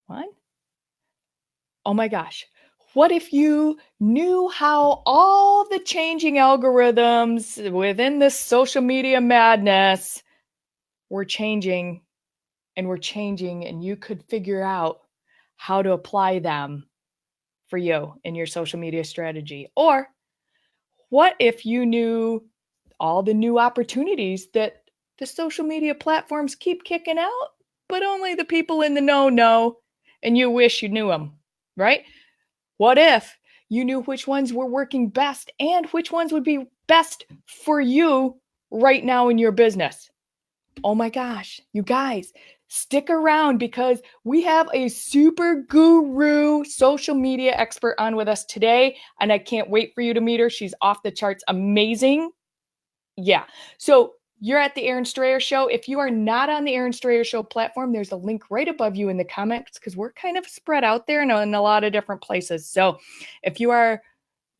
One. Oh my gosh. What if you knew how all the changing algorithms within this social media madness were changing and you could figure out how to apply them for you in your social media strategy? Or what if you knew all the new opportunities that the social media platforms keep kicking out, but only the people in the know and you wish you knew them, right? What if you knew which ones were working best and which ones would be best for you right now in your business? Oh my gosh, you guys, stick around because we have a super guru social media expert on with us today, and I can't wait for you to meet her. She's off the charts amazing. Yeah. So you're at the Aaron Strayer Show. If you are not on the Aaron Strayer Show platform, there's a link right above you in the comments because we're kind of spread out there in a lot of different places. So if you are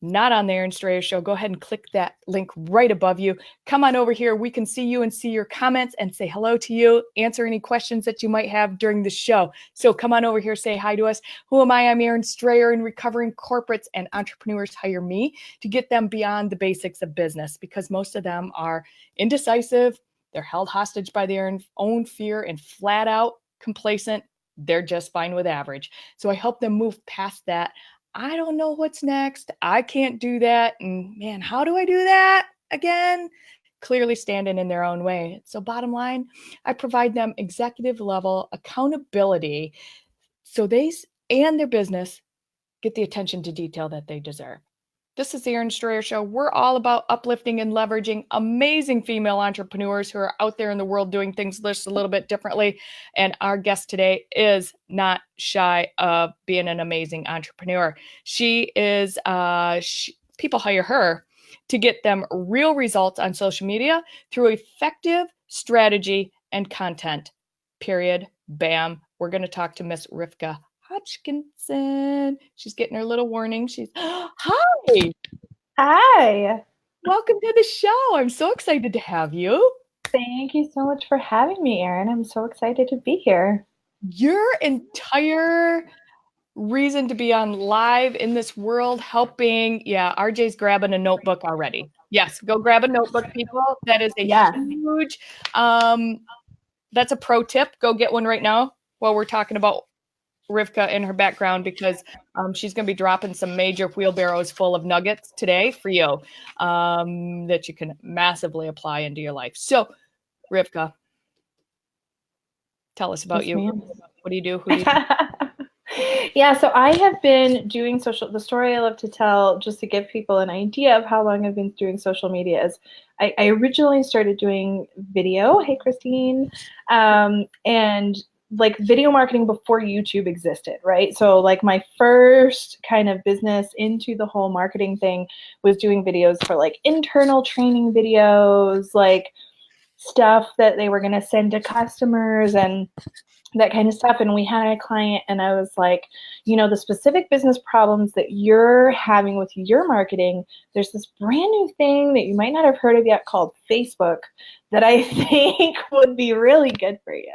not on the Aaron Strayer Show, go ahead and click that link right above you. Come on over here. We can see you and see your comments and say hello to you, answer any questions that you might have during the show. So come on over here, say hi to us. Who am I? I'm Aaron Strayer, and recovering corporates and entrepreneurs hire me to get them beyond the basics of business because most of them are indecisive. They're held hostage by their own fear and flat out complacent. They're just fine with average. So I help them move past that. I don't know what's next. I can't do that. And man, how do I do that again? Clearly standing in their own way. So bottom line, I provide them executive level accountability so they and their business get the attention to detail that they deserve. This is the Aaron Strayer Show. We're all about uplifting and leveraging amazing female entrepreneurs who are out there in the world doing things just a little bit differently. And our guest today is not shy of being an amazing entrepreneur. She is, people hire her to get them real results on social media through effective strategy and content. Period. Bam. We're going to talk to Miss Rivka Hodgkinson. She's getting her little warning. She's, hi. Hi. Welcome to the show. I'm so excited to have you. Thank you so much for having me, Erin. I'm so excited to be here. Your entire reason to be on live in this world helping. Yeah, RJ's grabbing a notebook already. Yes, go grab a notebook, people. That is a Yes. huge, that's a pro tip. Go get one right now while we're talking about Rivka in her background because she's going to be dropping some major wheelbarrows full of nuggets today for you that you can massively apply into your life. So, Rivka, tell us about Yes, you. ma'am. What do you do? Who do you do? Yeah, so I have been doing the story I love to tell just to give people an idea of how long I've been doing social media is I originally started doing video. Hey, Christine. And like video marketing before YouTube existed, right? So like my first kind of business into the whole marketing thing was doing videos for like internal training videos, like stuff that they were going to send to customers and that kind of stuff. And we had a client and I was like, the specific business problems that you're having with your marketing, there's this brand new thing that you might not have heard of yet called Facebook that I think would be really good for you.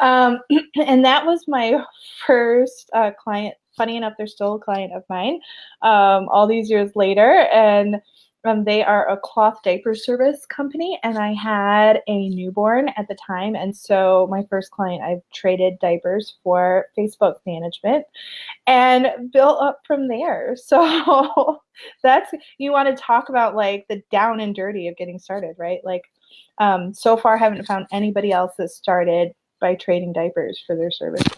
And that was my first client. Funny enough, they're still a client of mine all these years later. And they are a cloth diaper service company, and I had a newborn at the time. And so my first client, I traded diapers for Facebook management and built up from there. So you want to talk about like the down and dirty of getting started, right? Like so far, I haven't found anybody else that started by trading diapers for their services.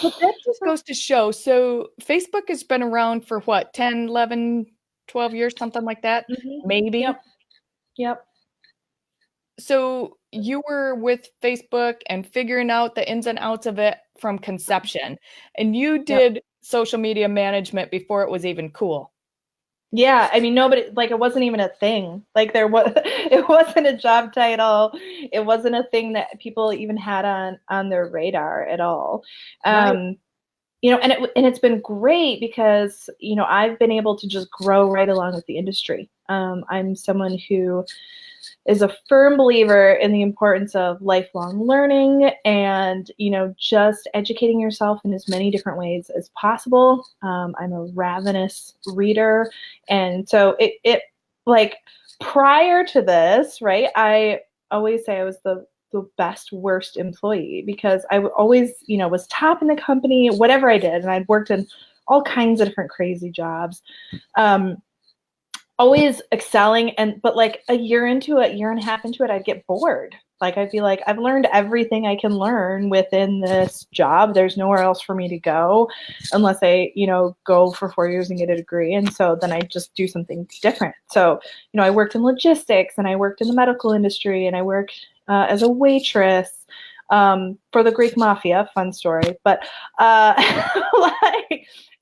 But that just goes to show. So Facebook has been around for what, 10, 11, 12 years, something like that, maybe? Yep. So you were with Facebook and figuring out the ins and outs of it from conception, and you did social media management before it was even cool. Yeah, I mean, nobody, like, it wasn't even a thing. Like, it wasn't a job title. It wasn't a thing that people even had on their radar at all. Right. And it's been great because, I've been able to just grow right along with the industry. I'm someone who is a firm believer in the importance of lifelong learning and, just educating yourself in as many different ways as possible. I'm a ravenous reader. And so it like prior to this, right, I always say I was the best worst employee because I always, was top in the company, whatever I did. And I'd worked in all kinds of different crazy jobs. Always excelling, but like a year into it, year and a half into it, I'd get bored. Like I'd be like, I've learned everything I can learn within this job. There's nowhere else for me to go unless I, go for 4 years and get a degree. And so then I just do something different. So, I worked in logistics and I worked in the medical industry and I worked as a waitress for the Greek mafia. Fun story, but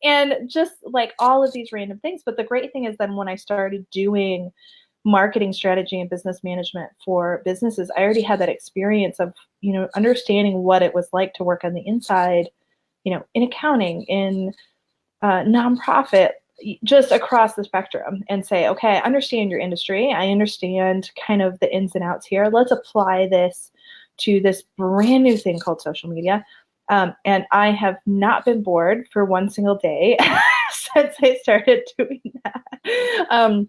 and just like all of these random things. But the great thing is then when I started doing marketing strategy and business management for businesses, I already had that experience of, understanding what it was like to work on the inside, in accounting, in nonprofit, just across the spectrum, and say, okay, I understand your industry. I understand kind of the ins and outs here. Let's apply this to this brand new thing called social media. And I have not been bored for one single day since I started doing that.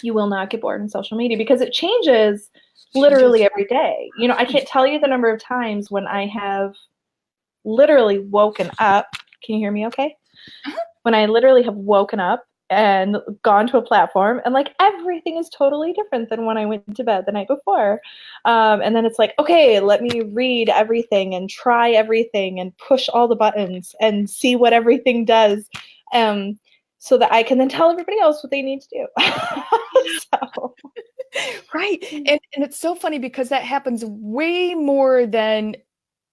You will not get bored in social media because it changes literally every day. I can't tell you the number of times when I have literally woken up. Can you hear me okay? Uh-huh. When I literally have woken up and gone to a platform and like everything is totally different than when I went to bed the night before. And then it's like, okay, let me read everything and try everything and push all the buttons and see what everything does. So that I can then tell everybody else what they need to do. So. Right. And it's so funny because that happens way more than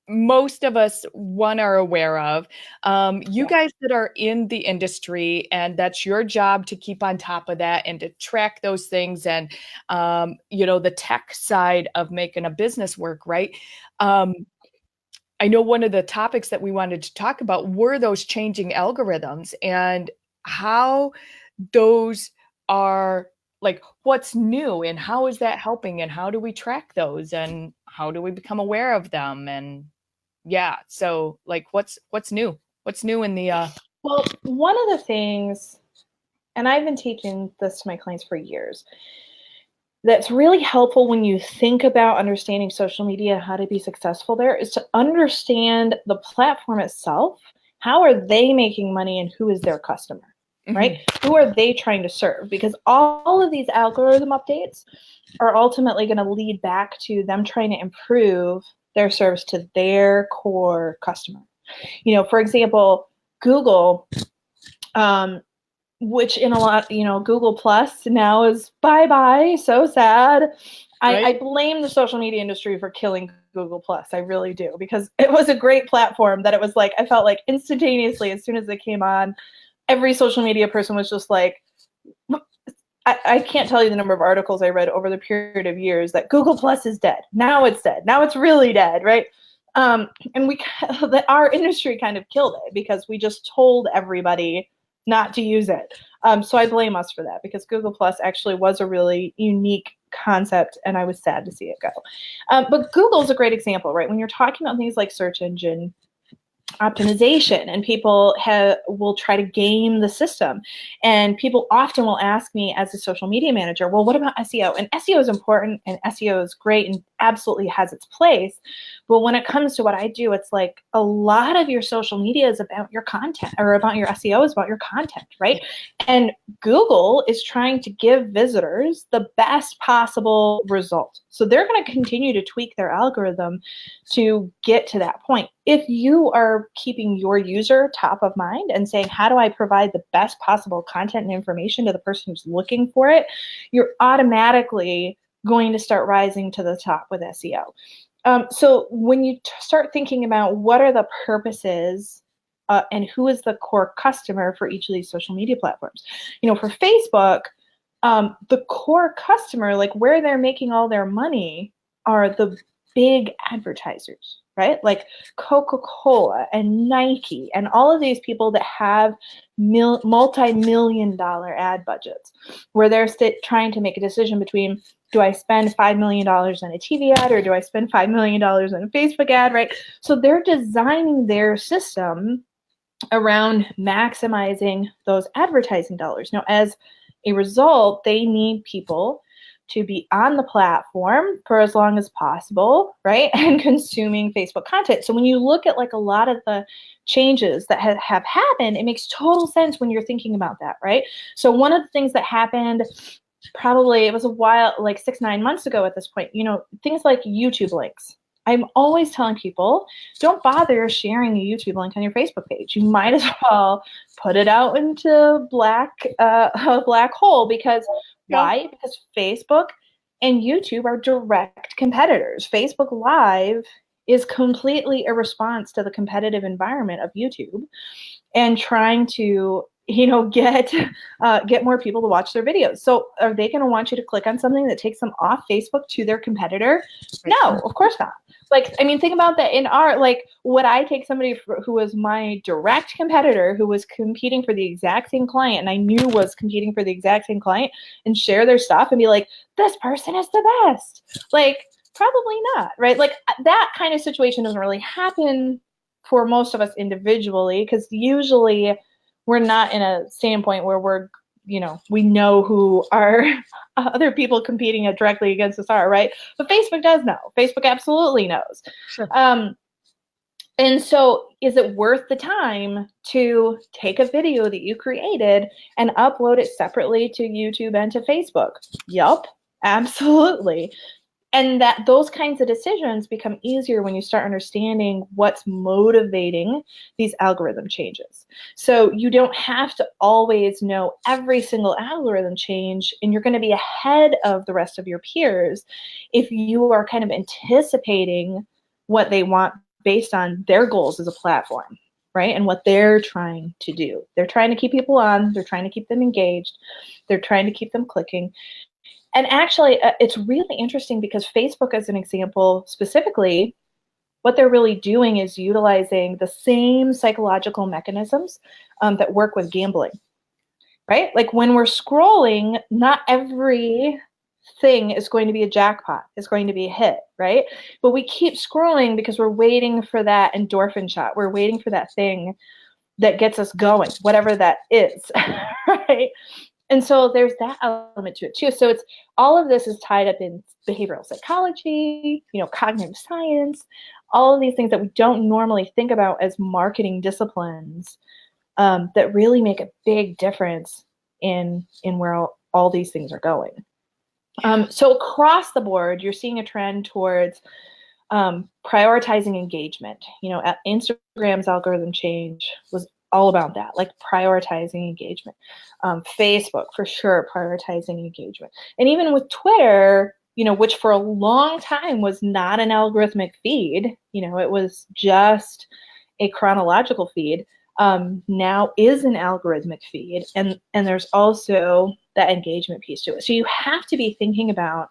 most of us, one, are aware of. You guys that are in the industry, and that's your job to keep on top of that and to track those things and, the tech side of making a business work, right? I know one of the topics that we wanted to talk about were those changing algorithms and how those are like what's new and how is that helping and how do we track those and how do we become aware of them and yeah, so like what's new? What's new in the Well, one of the things, and I've been teaching this to my clients for years, that's really helpful when you think about understanding social media, how to be successful there, is to understand the platform itself. How are they making money and who is their customer, right? Who are they trying to serve? Because all of these algorithm updates are ultimately going to lead back to them trying to improve their service to their core customer. For example, Google, which in a lot, Google Plus now is bye-bye, so sad. Right. I blame the social media industry for killing Google Plus. I really do, because it was a great platform that it was like, I felt like instantaneously, as soon as it came on, every social media person was just like, I can't tell you the number of articles I read over the period of years that Google Plus is dead. Now it's dead. Now it's really dead, right? And our industry kind of killed it because we just told everybody not to use it. So I blame us for that because Google Plus actually was a really unique concept and I was sad to see it go. But Google's a great example, right? When you're talking about things like search engine optimization and people will try to game the system, and people often will ask me as a social media manager, well, what about SEO? And SEO is important and SEO is great and absolutely has its place, but when it comes to what I do, it's like a lot of your social media is about your content, or about your SEO is about your content, right? And Google is trying to give visitors the best possible result, so they're going to continue to tweak their algorithm to get to that point. If you are keeping your user top of mind and saying, how do I provide the best possible content and information to the person who's looking for it, you're automatically going to start rising to the top with SEO. So when you start thinking about what are the purposes and who is the core customer for each of these social media platforms, for Facebook, the core customer, like where they're making all their money, are the big advertisers, right? Like Coca-Cola and Nike and all of these people that have multi-million-dollar ad budgets, where they're trying to make a decision between Do I spend $5 million on a TV ad, or do I spend $5 million on a Facebook ad, right? So they're designing their system around maximizing those advertising dollars. Now, as a result, they need people to be on the platform for as long as possible, right? And consuming Facebook content. So when you look at like a lot of the changes that have happened, it makes total sense when you're thinking about that, right? So one of the things that happened, probably it was a while, like 6-9 months ago at this point, things like YouTube links. I'm always telling people, don't bother sharing a YouTube link on your Facebook page. You might as well put it out into a black hole, because why? Because Facebook and YouTube are direct competitors. Facebook Live is completely a response to the competitive environment of YouTube and trying to get more people to watch their videos. So are they going to want you to click on something that takes them off Facebook to their competitor? No, of course not. Like, I mean, think about that in our, like, would I take somebody who was my direct competitor, who was competing for the exact same client, and I knew was competing for the exact same client, and share their stuff and be like, this person is the best? Like, probably not, right? Like, that kind of situation doesn't really happen for most of us individually, because usually we're not in a standpoint where we're, we know who our other people competing directly against us are, right? But Facebook does know. Facebook absolutely knows. Sure. And so is it worth the time to take a video that you created and upload it separately to YouTube and to Facebook? Yup, absolutely. And that those kinds of decisions become easier when you start understanding what's motivating these algorithm changes. So you don't have to always know every single algorithm change, and you're going to be ahead of the rest of your peers if you are kind of anticipating what they want based on their goals as a platform, right? And what they're trying to do. They're trying to keep people on. They're trying to keep them engaged. They're trying to keep them clicking. And actually, it's really interesting because Facebook, as an example, specifically, what they're really doing is utilizing the same psychological mechanisms that work with gambling, right? Like when we're scrolling, not every thing is going to be a jackpot, is going to be a hit, right? But we keep scrolling because we're waiting for that endorphin shot. We're waiting for that thing that gets us going, whatever that is, right? And so there's that element to it too. So it's all of this is tied up in behavioral psychology, cognitive science, all of these things that we don't normally think about as marketing disciplines that really make a big difference in where all these things are going. So across the board, you're seeing a trend towards prioritizing engagement. Instagram's algorithm change was all about that, like prioritizing engagement. Facebook, for sure, prioritizing engagement. And even with Twitter, which for a long time was not an algorithmic feed, it was just a chronological feed, now is an algorithmic feed. And there's also that engagement piece to it. So you have to be thinking about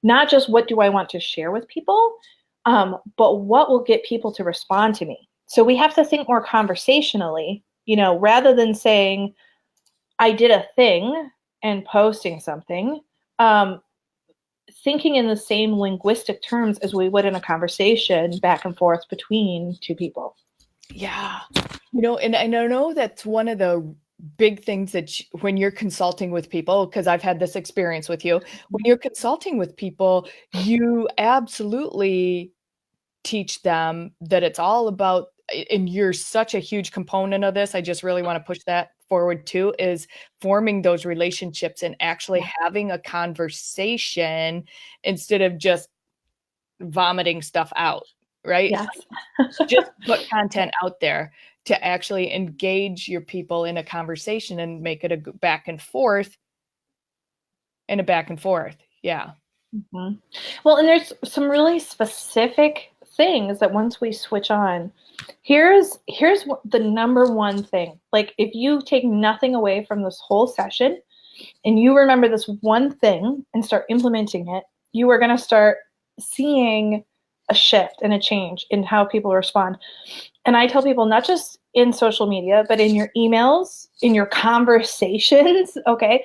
not just what do I want to share with people, but what will get people to respond to me. So we have to think more conversationally, rather than saying, I did a thing and posting something, thinking in the same linguistic terms as we would in a conversation back and forth between two people. Yeah. And I know that's one of the big things that when you're consulting with people, because I've had this experience with you, when you're consulting with people, you absolutely teach them that it's all about, and you're such a huge component of this, I just really want to push that forward too, is forming those relationships and actually having a conversation instead of just vomiting stuff out, right? Yes. Just put content out there to actually engage your people in a conversation and make it a back and forth and a back and forth. Yeah. Mm-hmm. Well, and there's some really specific things that once we switch on, here's the number one thing. Like, if you take nothing away from this whole session and you remember this one thing and start implementing it, you are going to start seeing a shift and a change in how people respond. And I tell people, not just in social media, but in your emails, in your conversations, okay?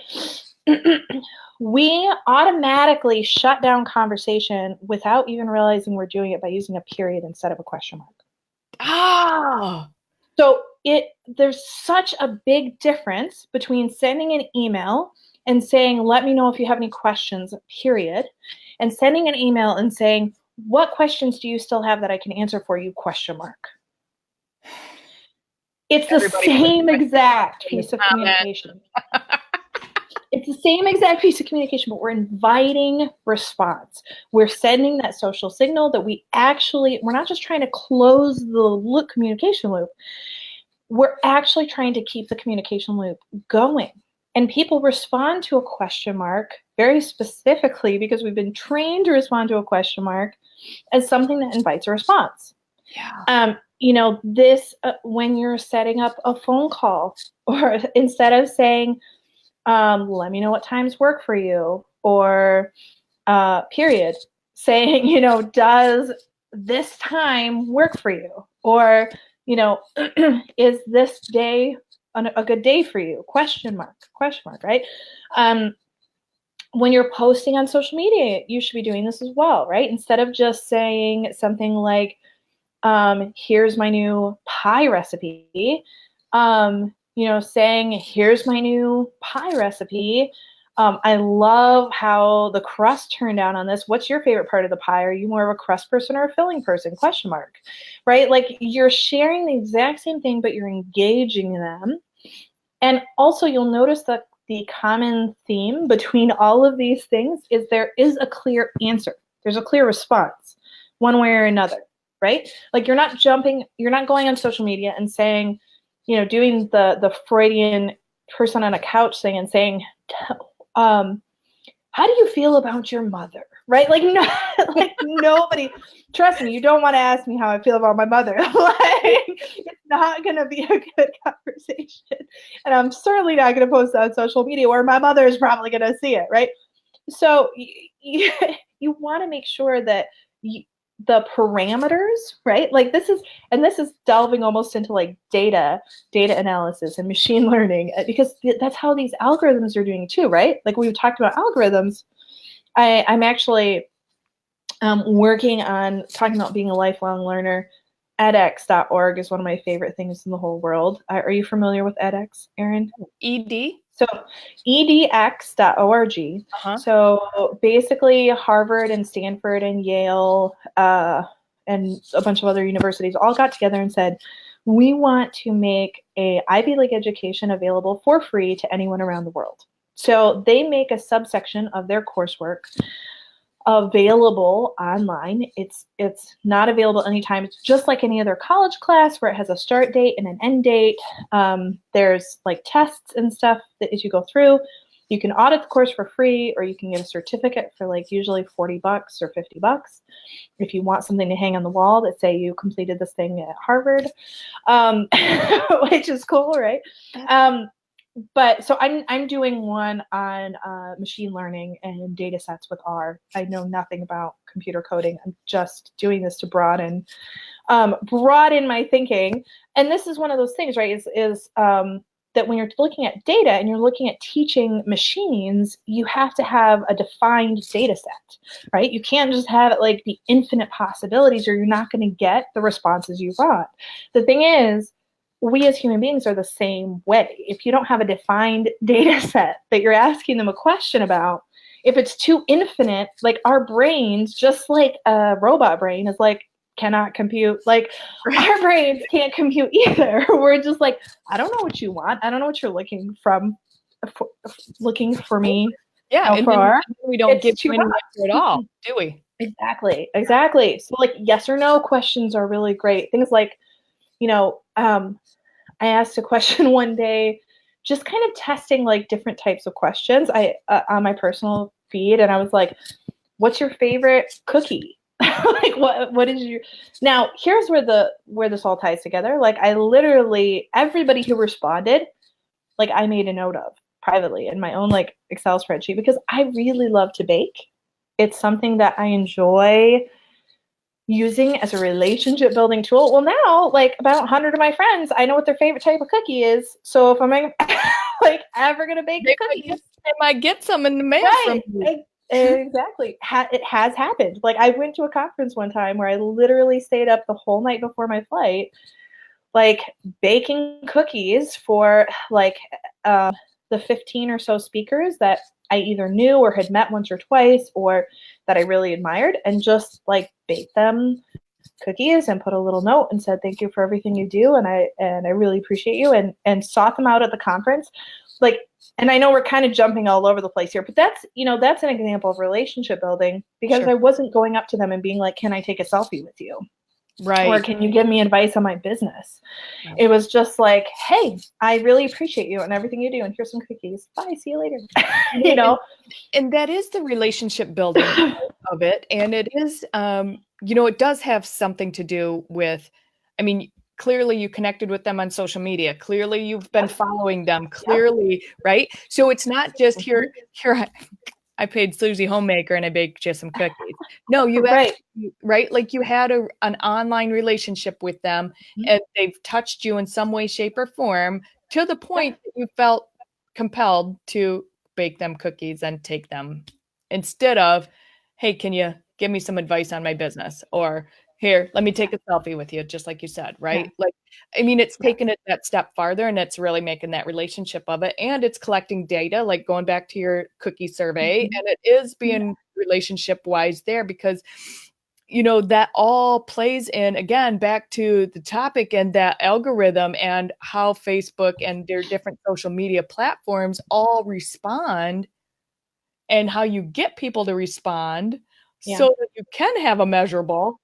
we automatically shut down conversation without even realizing we're doing it by using a period instead of a question mark. Ah. So there's such a big difference between sending an email and saying, let me know if you have any questions, period, and sending an email and saying, what questions do you still have that I can answer for you, question mark. It's the same exact piece of communication. It's the same exact piece of communication, but we're inviting response. We're sending that social signal that we're not just trying to close the communication loop. We're actually trying to keep the communication loop going. And people respond to a question mark very specifically because we've been trained to respond to a question mark as something that invites a response. Yeah. When you're setting up a phone call, or instead of saying, let me know what times work for you, or period, saying, does this time work for you? Or, is this day a good day for you? Question mark, right? When you're posting on social media, you should be doing this as well, right? Instead of just saying something like, here's my new pie recipe, saying, here's my new pie recipe. I love how the crust turned out on this. What's your favorite part of the pie? Are you more of a crust person or a filling person? Question mark, right? Like, you're sharing the exact same thing, but you're engaging them. And also, you'll notice that the common theme between all of these things is there is a clear answer. There's a clear response, one way or another, right? Like, you're not going on social media and saying, doing the Freudian person on a couch thing and saying, how do you feel about your mother? Right? Like, no, like, nobody, trust me, you don't want to ask me how I feel about my mother. Like, it's not going to be a good conversation. And I'm certainly not going to post on social media where my mother is probably going to see it, right? So you want to make sure that the parameters, right? Like, this is delving almost into like data analysis and machine learning, because that's how these algorithms are doing too, right? Like, we've talked about algorithms. I'm actually working on talking about being a lifelong learner. edX.org is one of my favorite things in the whole world. Are you familiar with edX, Erin? ED? So edx.org. Uh-huh. So basically, Harvard and Stanford and Yale and a bunch of other universities all got together and said, we want to make a Ivy League education available for free to anyone around the world. So they make a subsection of their coursework available online. It's not available anytime. It's just like any other college class where it has a start date and an end date. There's like tests and stuff that as you go through, you can audit the course for free, or you can get a certificate for like usually $40 or $50 if you want something to hang on the wall that say you completed this thing at Harvard, which is cool, right? But so I'm doing one on machine learning and data sets with R. I know nothing about computer coding. I'm just doing this to broaden my thinking. And this is one of those things, right? Is that when you're looking at data and you're looking at teaching machines, you have to have a defined data set, right? You can't just have it like the infinite possibilities, or you're not going to get the responses you want. The thing is, we as human beings are the same way. If you don't have a defined data set that you're asking them a question about, if it's too infinite, like our brains, just like a robot brain is like, cannot compute. Like, our brains can't compute either. We're just like, I don't know what you want. I don't know what you're looking for me. Yeah, and we don't give you any answer at all, do we? Exactly. So like, yes or no questions are really great. Things like, I asked a question one day, just kind of testing like different types of questions on my personal feed, and I was like, what's your favorite cookie? Like, what is your... Now, here's where this all ties together. Like, I literally, everybody who responded, like, I made a note of privately in my own like Excel spreadsheet, because I really love to bake. It's something that I enjoy using as a relationship building tool. Well, now, like, about 100 of my friends, I know what their favorite type of cookie is. So if I'm like ever gonna bake cookies, they might get some in the mail from you. Exactly. It has happened. Like, I went to a conference one time where I literally stayed up the whole night before my flight, like baking cookies for like the 15 or so speakers that I either knew or had met once or twice, or that I really admired, and just like baked them cookies and put a little note and said thank you for everything you do, and I really appreciate you, and sought them out at the conference. Like, and I know we're kind of jumping all over the place here, but that's, that's an example of relationship building, because Sure. I wasn't going up to them and being like, can I take a selfie with you? Right. Or can you give me advice on my business? Yeah. It was just like, hey, I really appreciate you and everything you do, and here's some cookies. Bye, see you later. And that is the relationship building of it. And it is, it does have something to do with, I mean, clearly you connected with them on social media. Clearly you've been following them. Clearly, right? So it's not just here I paid Susie Homemaker and I baked you some cookies. No, you actually, right? Like, you had an online relationship with them, and they've touched you in some way, shape, or form, to the point that you felt compelled to bake them cookies and take them, instead of, hey, can you give me some advice on my business? Or, here, let me take a selfie with you, just like you said, right? Yeah. Like, I mean, it's taken it that step farther, and it's really making that relationship of it, and it's collecting data, like going back to your cookie survey, and it is being relationship wise there, because that all plays in, again, back to the topic and that algorithm, and how Facebook and their different social media platforms all respond, and how you get people to respond, so that you can have a measurable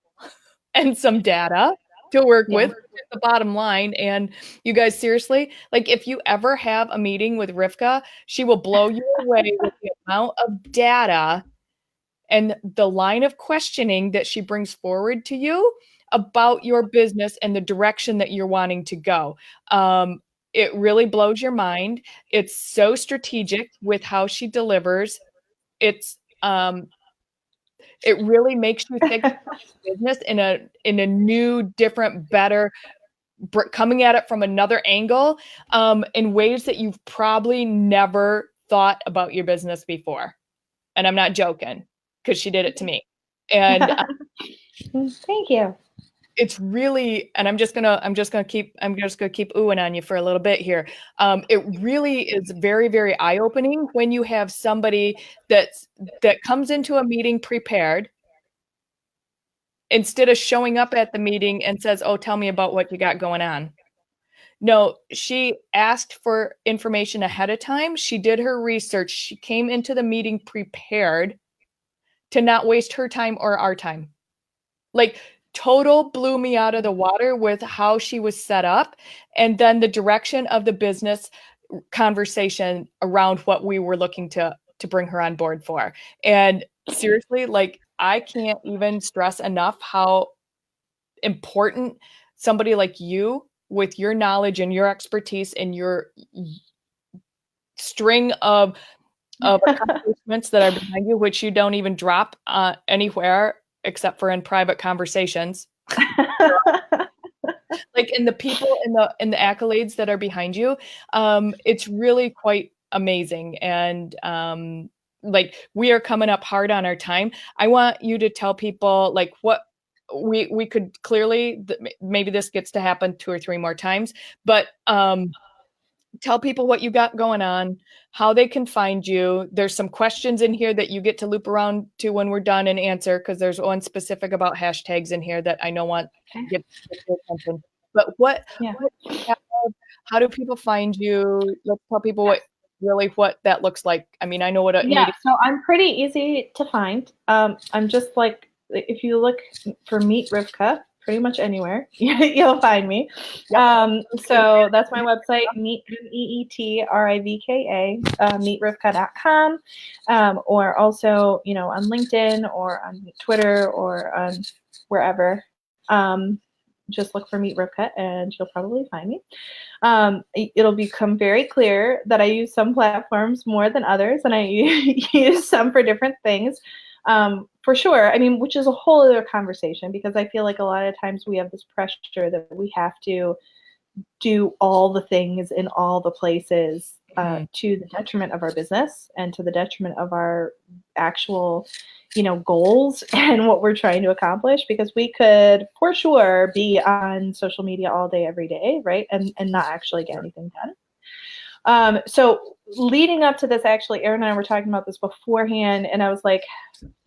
and some data to work with at the bottom line. And you guys, seriously, like, if you ever have a meeting with Rivka, she will blow you away with the amount of data and the line of questioning that she brings forward to you about your business and the direction that you're wanting to go. It really blows your mind. It's so strategic with how she delivers. It's it really makes you think about business in a new, different, better, coming at it from another angle, in ways that you've probably never thought about your business before. And I'm not joking, because she did it to me. And Thank you. it's really, and I'm just gonna keep oohing on you for a little bit here. It really is very, very eye-opening when you have somebody that comes into a meeting prepared, instead of showing up at the meeting and says, oh, tell me about what you got going on. No, she asked for information ahead of time. She did her research. She came into the meeting prepared to not waste her time or our time. Like, total blew me out of the water with how she was set up, and then the direction of the business conversation around what we were looking to bring her on board for. And seriously, like, I can't even stress enough how important somebody like you, with your knowledge and your expertise and your string of accomplishments that are behind you, which you don't even drop anywhere except for in private conversations. Like, in the people in the accolades that are behind you, it's really quite amazing. And like, we are coming up hard on our time. I want you to tell people, like, what we could clearly, maybe this gets to happen 2 or 3 more times, but tell people what you got going on, how they can find you. There's some questions in here that you get to loop around to when we're done and answer, because there's one specific about hashtags in here that I know want to get your attention. But what how do people find you? Let's tell people what that looks like. I mean, I know what a meeting. So I'm pretty easy to find. I'm just like, if you look for Meet Rivka, pretty much anywhere, you'll find me. So that's my website, meetrivka, meetrivka.com, or also, on LinkedIn or on Twitter or on wherever. Just look for Meet Rivka and you'll probably find me. It'll become very clear that I use some platforms more than others, and I use some for different things. For sure. I mean, which is a whole other conversation, because I feel like a lot of times we have this pressure that we have to do all the things in all the places, to the detriment of our business and to the detriment of our actual, goals and what we're trying to accomplish. Because we could for sure be on social media all day, every day, right? And not actually get anything done. So leading up to this, actually, Erin and I were talking about this beforehand, and I was like,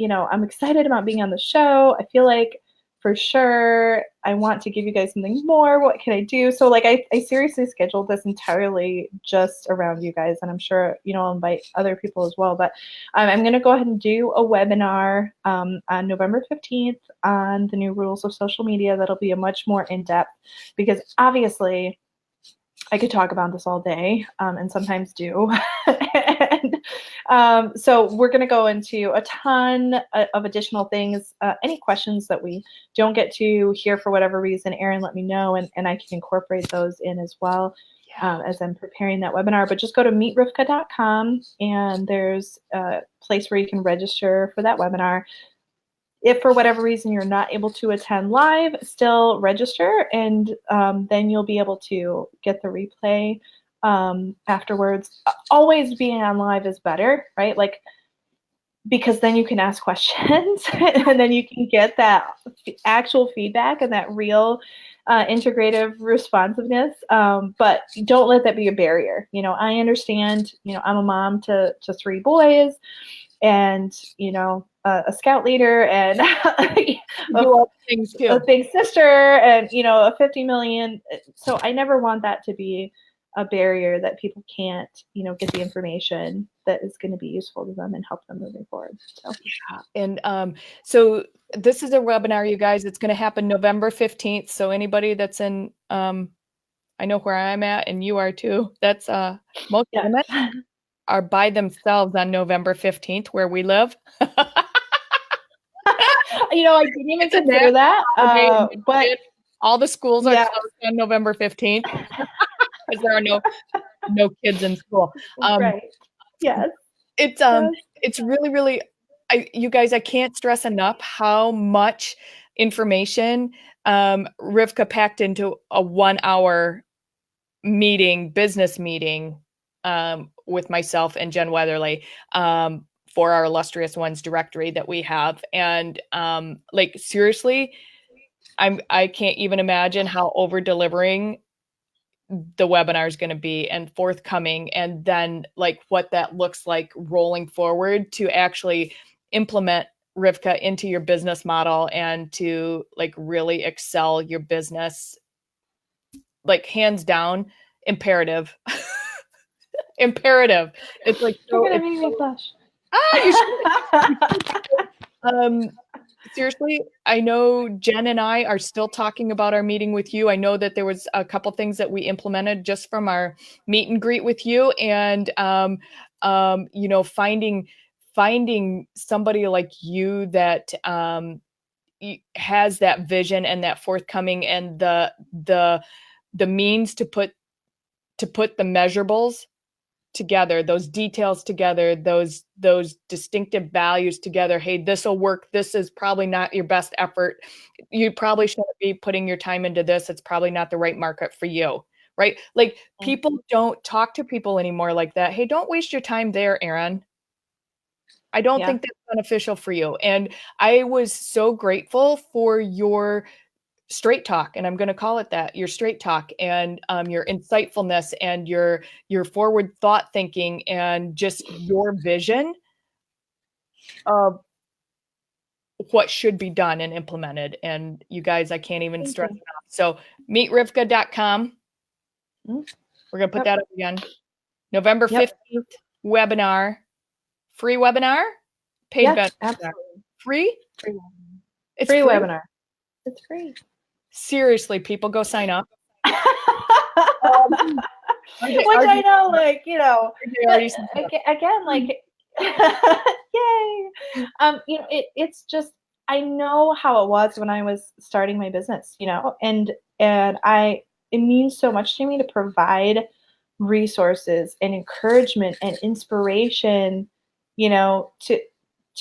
I'm excited about being on the show. I feel like for sure I want to give you guys something more. What can I do? So like I seriously scheduled this entirely just around you guys, and I'm sure, I'll invite other people as well. But I'm going to go ahead and do a webinar on November 15th on the new rules of social media. That'll be a much more in-depth, because obviously I could talk about this all day, and sometimes do. And so we're going to go into a ton of additional things. Any questions that we don't get to here for whatever reason, Erin, let me know, and I can incorporate those in as well, as I'm preparing that webinar. But just go to meetrivka.com, and there's a place where you can register for that webinar. If for whatever reason you're not able to attend live, still register, and then you'll be able to get the replay afterwards. Always being on live is better, right? Like, because then you can ask questions and then you can get that actual feedback and that real integrative responsiveness. But don't let that be a barrier. I understand, I'm a mom to 3 boys, and a scout leader, and a big sister, and a 50 million. So I never want that to be a barrier that people can't get the information that is going to be useful to them and help them moving forward. So and so this is a webinar, you guys. It's going to happen November 15th. So anybody that's in, I know where I'm at, and you are too. That's most women are by themselves on November 15th, where we live. I didn't even consider that. But all the schools are closed on November 15th because there are no kids in school. Right. Yes. It's really, really, you guys, I can't stress enough how much information Rivka packed into a 1-hour business meeting, with myself and Jen Weatherly, for our Illustrious Ones directory that we have. And like, seriously, I can't even imagine how over delivering the webinar is going to be and forthcoming, and then like what that looks like rolling forward to actually implement Rivka into your business model and to like really excel your business. Like, hands down, imperative. Imperative. It's like, you're gonna make me blush. You should. Seriously, I know Jen and I are still talking about our meeting with you. I know that there was a couple things that we implemented just from our meet and greet with you, and finding somebody like you that has that vision and that forthcoming and the means to put the measurables together, those details together, those distinctive values together. Hey, this will work. This is probably not your best effort. You probably shouldn't be putting your time into this. It's probably not the right market for you, right? Like, people don't talk to people anymore like that. Hey, don't waste your time there, Erin. I don't think that's beneficial for you. And I was so grateful for your straight talk, and I'm going to call it that, your straight talk, and your insightfulness, and your forward thought thinking, and just your vision of what should be done and implemented. And you guys, I can't even stress enough. So meetrivka.com. We're going to put that up again. November 15th webinar, free webinar, paid webinar. Absolutely. Free? It's free webinar. It's free. Seriously, people, go sign up. Which I know, like, again, like, yay. It's just, I know how it was when I was starting my business, and it means so much to me to provide resources and encouragement and inspiration,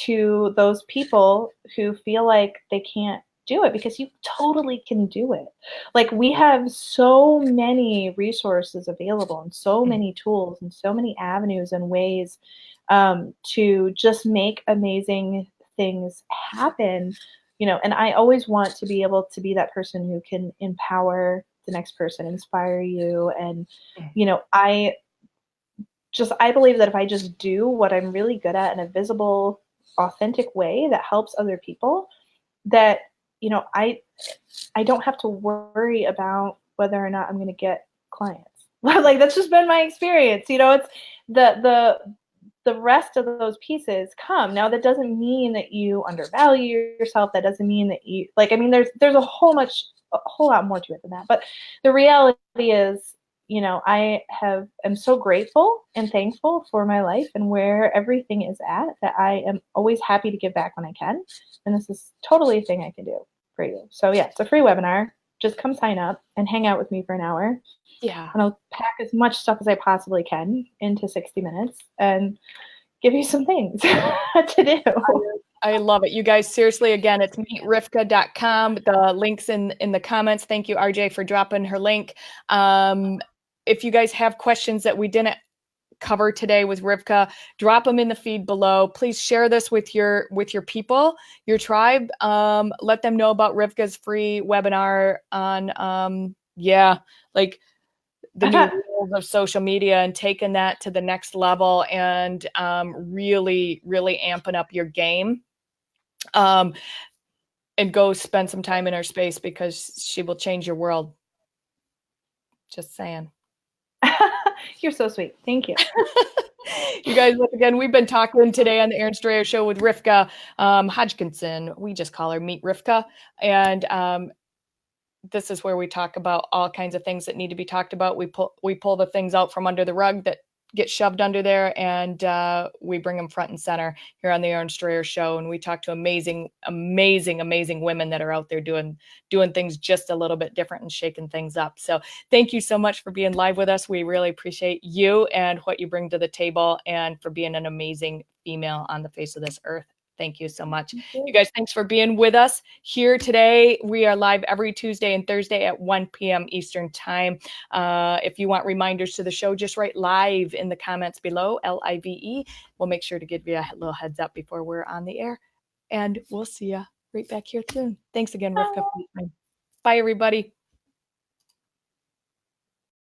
to those people who feel like they can't do it, because you totally can do it. Like, we have so many resources available and so many tools and so many avenues and ways to just make amazing things happen, and I always want to be able to be that person who can empower the next person, inspire you. And I believe that if I just do what I'm really good at in a visible, authentic way that helps other people, that I don't have to worry about whether or not I'm going to get clients. Like, that's just been my experience. It's the rest of those pieces come. Now, that doesn't mean that you undervalue yourself. That doesn't mean that you there's a whole lot more to it than that. But the reality is, am so grateful and thankful for my life and where everything is at, that I am always happy to give back when I can. And this is totally a thing I can do for you. So yeah, it's a free webinar. Just come sign up and hang out with me for an hour. Yeah. And I'll pack as much stuff as I possibly can into 60 minutes and give you some things to do. I love it. You guys, seriously, again, it's meetrivka.com. The link's in the comments. Thank you, RJ, for dropping her link. If you guys have questions that we didn't cover today with Rivka, drop them in the feed below. Please share this with your people, your tribe. Let them know about Rivka's free webinar on the new rules of social media and taking that to the next level, and really, really amping up your game. And go spend some time in her space, because she will change your world. Just saying. You're so sweet. Thank you. You guys, once again, we've been talking today on the Aaron Strayer Show with Rivka Hodgkinson. We just call her Meet Rivka. And this is where we talk about all kinds of things that need to be talked about. We pull the things out from under the rug that get shoved under there, and we bring them front and center here on the Aaron Strayer Show. And we talk to amazing women that are out there doing things just a little bit different and shaking things up. So thank you so much for being live with us. We really appreciate you and what you bring to the table, and for being an amazing female on the face of this earth. Thank you so much. You guys, thanks for being with us here today. We are live every Tuesday and Thursday at 1 p.m. Eastern Time. If you want reminders to the show, just write live in the comments below, LIVE. We'll make sure to give you a little heads up before we're on the air. And we'll see you right back here soon. Thanks again, Rivka. Bye, everybody.